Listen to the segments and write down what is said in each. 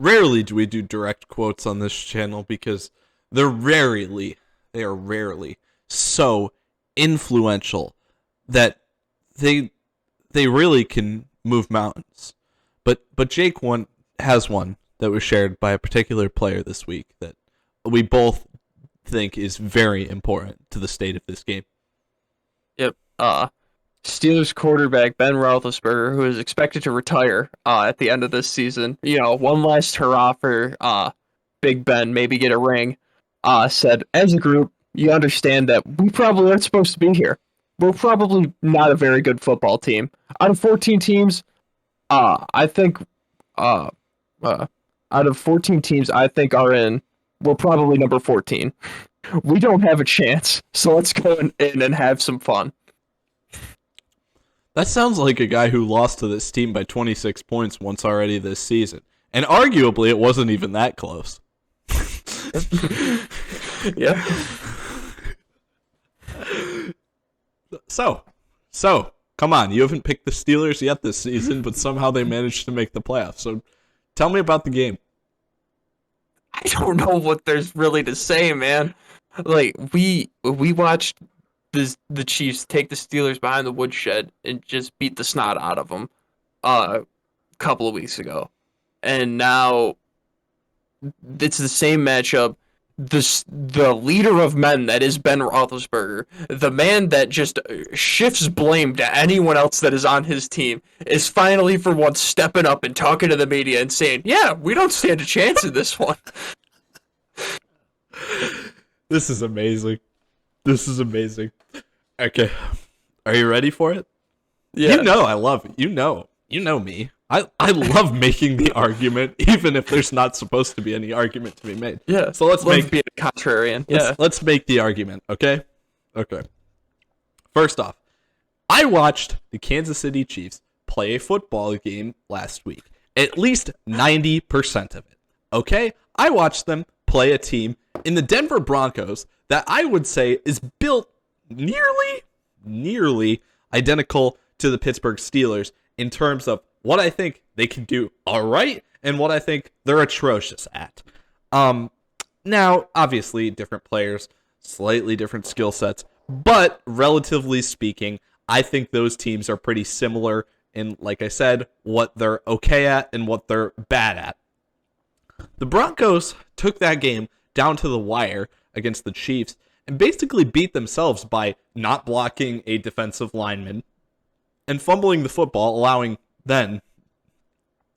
rarely do we do direct quotes on this channel because they are rarely so influential that they really can move mountains. But Jake has one that was shared by a particular player this week that we both think is very important to the state of this game. Yep. Steelers quarterback Ben Roethlisberger, who is expected to retire at the end of this season. One last hurrah for Big Ben, maybe get a ring. Said, as a group, you understand that we probably aren't supposed to be here. We're probably not a very good football team. Out of 14 teams, I think, out of 14 teams, I think we're probably number 14. We don't have a chance, so let's go in and have some fun. That sounds like a guy who lost to this team by 26 points once already this season. And arguably, it wasn't even that close. Yeah. So, come on. You haven't picked the Steelers yet this season, but somehow they managed to make the playoffs. So, tell me about the game. I don't know what there's really to say, man. Like, we watched the Chiefs take the Steelers behind the woodshed and just beat the snot out of them a couple of weeks ago. And now it's the same matchup. The leader of men that is Ben Roethlisberger, the man that just shifts blame to anyone else that is on his team, is finally for once stepping up and talking to the media and saying, yeah, we don't stand a chance in this one. This is amazing. Okay. Are you ready for it? Yeah. You know I love it. You know me. I love making the argument, even if there's not supposed to be any argument to be made. Yeah. So let's be a contrarian. Let's make the argument, okay? Okay. First off, I watched the Kansas City Chiefs play a football game last week. At least 90% of it. Okay? I watched them play a team in the Denver Broncos that I would say is built nearly identical to the Pittsburgh Steelers in terms of what I think they can do all right and what I think they're atrocious at. Now, obviously, different players, slightly different skill sets, but relatively speaking, I think those teams are pretty similar in, like I said, what they're okay at and what they're bad at. The Broncos took that game down to the wire against the Chiefs and basically beat themselves by not blocking a defensive lineman and fumbling the football, allowing then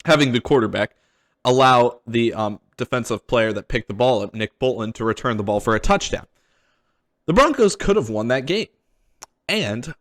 having the quarterback allow the defensive player that picked the ball up, Nick Bolton, to return the ball for a touchdown. The Broncos could have won that game. And,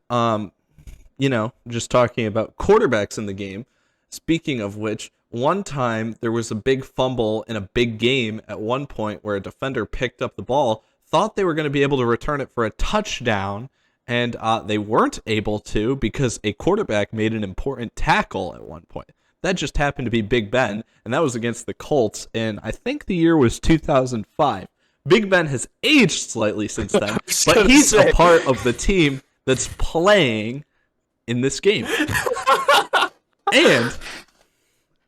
just talking about quarterbacks in the game, speaking of which, one time there was a big fumble in a big game at one point where a defender picked up the ball, thought they were going to be able to return it for a touchdown, and they weren't able to because a quarterback made an important tackle at one point. That just happened to be Big Ben, and that was against the Colts, and I think the year was 2005. Big Ben has aged slightly since then, but he's a part of the team that's playing in this game. And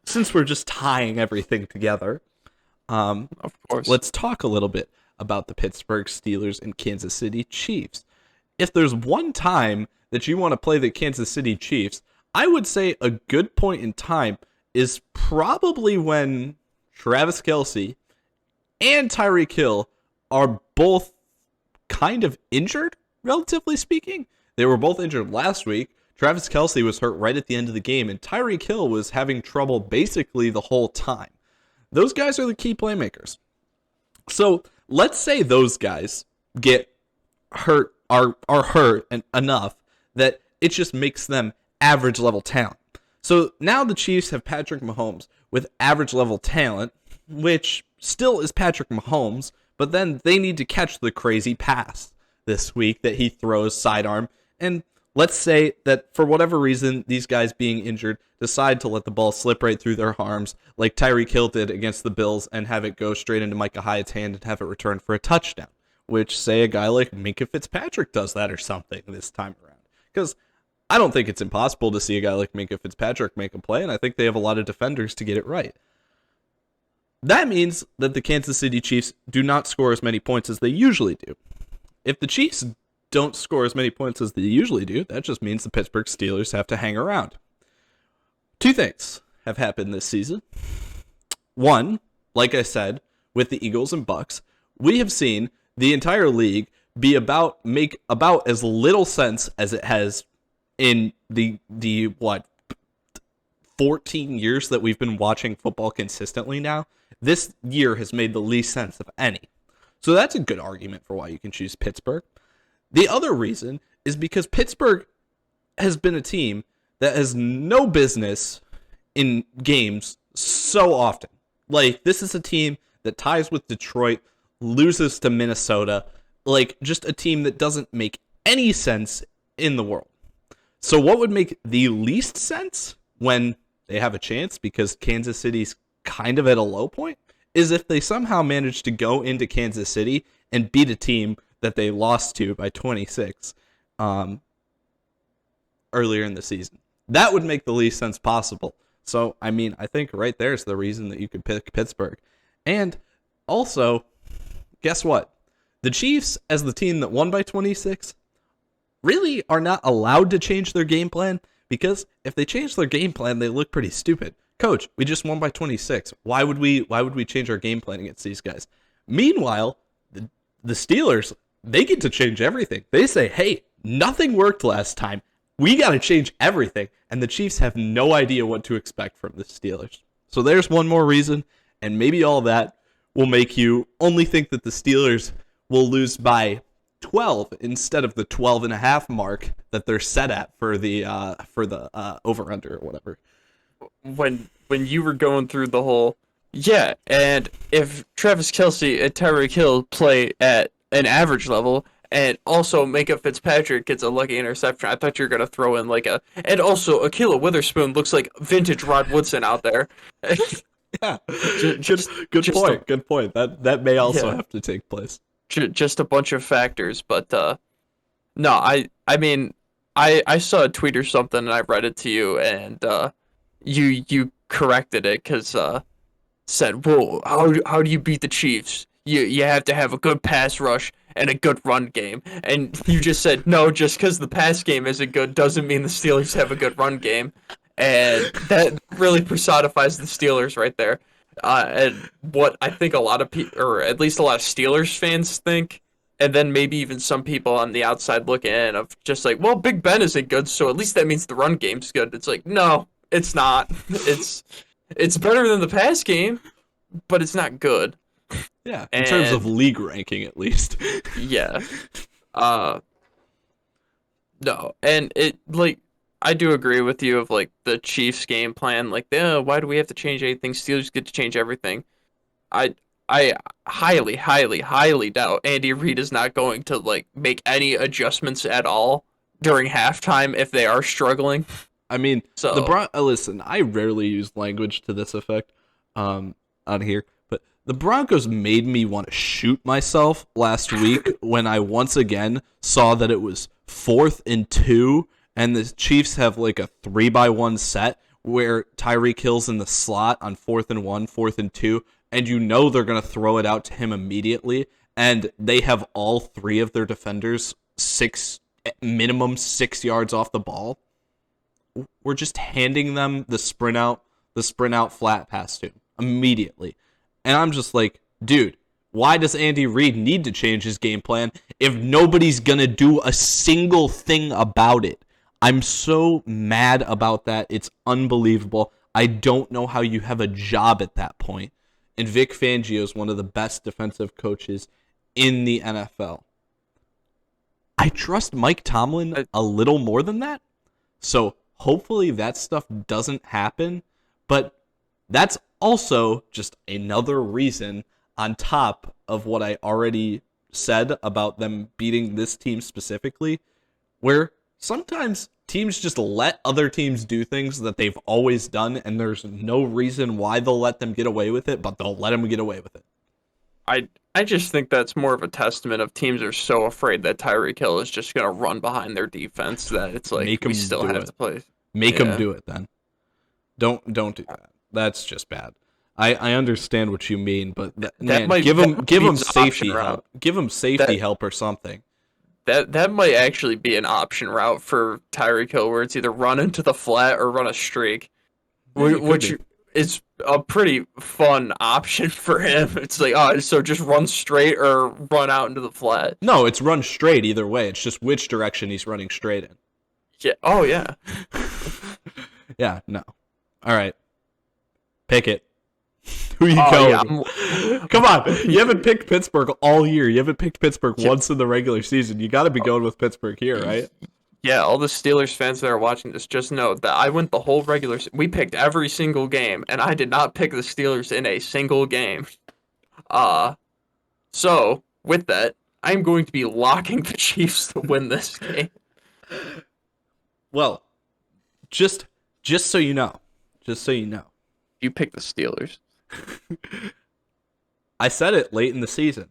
since we're just tying everything together, of course, let's talk a little bit about the Pittsburgh Steelers and Kansas City Chiefs. If there's one time that you want to play the Kansas City Chiefs, I would say a good point in time is probably when Travis Kelce and Tyreek Hill are both kind of injured, relatively speaking. They were both injured last week. Travis Kelce was hurt right at the end of the game, and Tyreek Hill was having trouble basically the whole time. Those guys are the key playmakers. So let's say those guys get hurt, are hurt enough that it just makes them average level talent. So now the Chiefs have Patrick Mahomes with average level talent, which still is Patrick Mahomes, but then they need to catch the crazy pass this week that he throws sidearm. And let's say that for whatever reason, these guys being injured decide to let the ball slip right through their arms like Tyreek Hill did against the Bills and have it go straight into Micah Hyde's hand and have it returned for a touchdown, which say a guy like Minkah Fitzpatrick does that or something this time around. Because I don't think it's impossible to see a guy like Minkah Fitzpatrick make a play, and I think they have a lot of defenders to get it right. That means that the Kansas City Chiefs do not score as many points as they usually do. If the Chiefs don't score as many points as they usually do, that just means the Pittsburgh Steelers have to hang around. Two things have happened this season. One, like I said, with the Eagles and Bucks, we have seen the entire league make about as little sense as it has in the 14 years that we've been watching football consistently now. This year has made the least sense of any. So that's a good argument for why you can choose Pittsburgh. The other reason is because Pittsburgh has been a team that has no business in games so often. Like, this is a team that ties with Detroit, loses to Minnesota, like, just a team that doesn't make any sense in the world. So what would make the least sense when they have a chance, because Kansas City's kind of at a low point, is if they somehow manage to go into Kansas City and beat a team that they lost to by 26 earlier in the season. That would make the least sense possible. So, I mean, I think right there is the reason that you could pick Pittsburgh. And also, guess what? The Chiefs, as the team that won by 26, really are not allowed to change their game plan, because if they change their game plan, they look pretty stupid. Coach, we just won by 26. Why would we change our game plan against these guys? Meanwhile, the Steelers, they get to change everything. They say, hey, nothing worked last time. We got to change everything. And the Chiefs have no idea what to expect from the Steelers. So there's one more reason, and maybe all that will make you only think that the Steelers will lose by 12 instead of the 12.5 mark that they're set at for the over-under or whatever. When you were going through the whole, yeah, and if Travis Kelce and Tyreek Hill play at an average level, and also Minka Fitzpatrick gets a lucky interception, I thought you were going to throw in and also Ahkello Witherspoon looks like vintage Rod Woodson out there. Yeah, good point. That may also have to take place. Just a bunch of factors, but no, I mean, I saw a tweet or something, and I read it to you, and you corrected it, because said, well, how do you beat the Chiefs? You have to have a good pass rush and a good run game. And you just said, no, just because the pass game isn't good doesn't mean the Steelers have a good run game. And that really personifies the Steelers right there. And what I think a lot of people, or at least a lot of Steelers fans think, and then maybe even some people on the outside looking in, of just like, well, Big Ben isn't good, so at least that means the run game's good. It's like, no, it's not. It's better than the pass game, but it's not good. Yeah, in terms of league ranking, at least. Yeah. No, and it, like, I do agree with you of, like, the Chiefs game plan. Like, why do we have to change anything? Steelers get to change everything. I highly, highly, highly doubt Andy Reid is not going to, like, make any adjustments at all during halftime if they are struggling. I mean, listen, I rarely use language to this effect on here, but the Broncos made me want to shoot myself last week when I once again saw that it was 4th and 2, and the Chiefs have like a 3-by-1 set where Tyreek Hill's in the slot on 4th and 1, 4th and 2, and you know they're going to throw it out to him immediately, and they have all 3 of their defenders minimum 6 yards off the ball. We're just handing them the sprint out flat pass to him immediately. And I'm just like, dude, why does Andy Reid need to change his game plan if nobody's going to do a single thing about it? I'm so mad about that. It's unbelievable. I don't know how you have a job at that point. And Vic Fangio is one of the best defensive coaches in the NFL. I trust Mike Tomlin a little more than that. So hopefully that stuff doesn't happen. But that's also just another reason on top of what I already said about them beating this team specifically, where sometimes teams just let other teams do things that they've always done, and there's no reason why they'll let them get away with it, but they'll let them get away with it. I just think that's more of a testament of teams are so afraid that Tyreek Hill is just going to run behind their defense that it's like we still have to play. Make them do it then. Don't do that. That's just bad. I understand what you mean, but man, might give that him might give be him his safety option route. help. Give him safety That help or something. that might actually be an option route for Tyreek Hill, where it's either run into the flat or run a streak, Yeah, it could which be. is a pretty fun option for him. It's like, oh, so just run straight or run out into the flat. No, it's run straight either way. It's just which direction he's running straight in. Yeah. Oh yeah. Yeah, no. All right. Pick it. Who you Oh yeah. going? Come on. You haven't picked Pittsburgh all year. You haven't picked Pittsburgh once in the regular season. You got to be going with Pittsburgh here, right? Yeah, all the Steelers fans that are watching this, just know that I went the whole we picked every single game, and I did not pick the Steelers in a single game. Uh, so with that, I'm going to be locking the Chiefs to win this game. Well, just so you know. Just so you know. You pick the Steelers. I said it late in the season.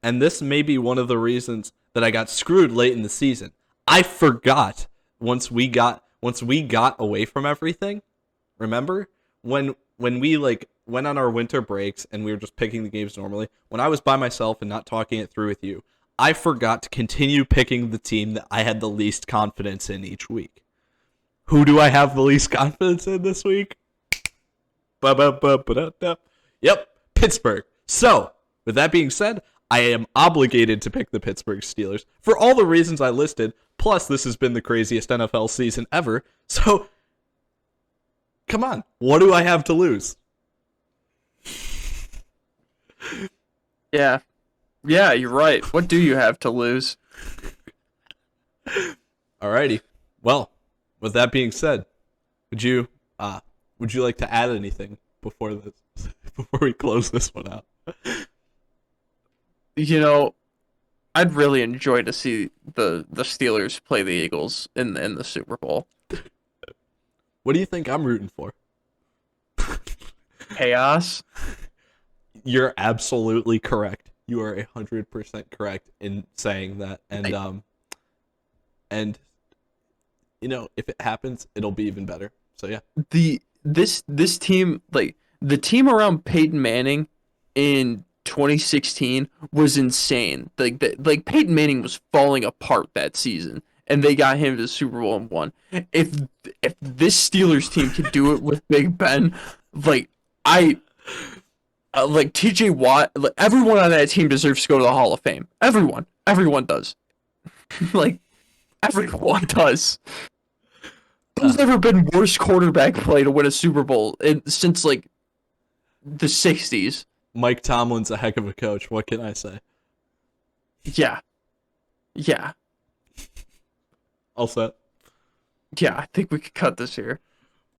And this may be one of the reasons that I got screwed late in the season. I forgot once we got away from everything. Remember when we like went on our winter breaks and we were just picking the games normally. When I was by myself and not talking it through with you, I forgot to continue picking the team that I had the least confidence in each week. Who do I have the least confidence in this week? Yep, Pittsburgh. So, with that being said, I am obligated to pick the Pittsburgh Steelers for all the reasons I listed. Plus, this has been the craziest NFL season ever. So, come on. What do I have to lose? Yeah. Yeah, you're right. What do you have to lose? Alrighty. Well, with that being said, would you like to add anything before we close this one out? You know, I'd really enjoy to see the Steelers play the Eagles in the Super Bowl. What do you think I'm rooting for? Chaos. You're absolutely correct. You are 100% correct in saying that, and you know, if it happens, it'll be even better. So yeah. This team, like the team around Peyton Manning in 2016 was insane. Like Peyton Manning was falling apart that season, and they got him to the Super Bowl and won. If this Steelers team could do it with Big Ben, like like TJ Watt, like everyone on that team deserves to go to the Hall of Fame. Everyone does. Like everyone does. There's never been worse quarterback play to win a Super Bowl since like the 60s. Mike Tomlin's a heck of a coach. What can I say? Yeah. Yeah. All set. Yeah, I think we could cut this here.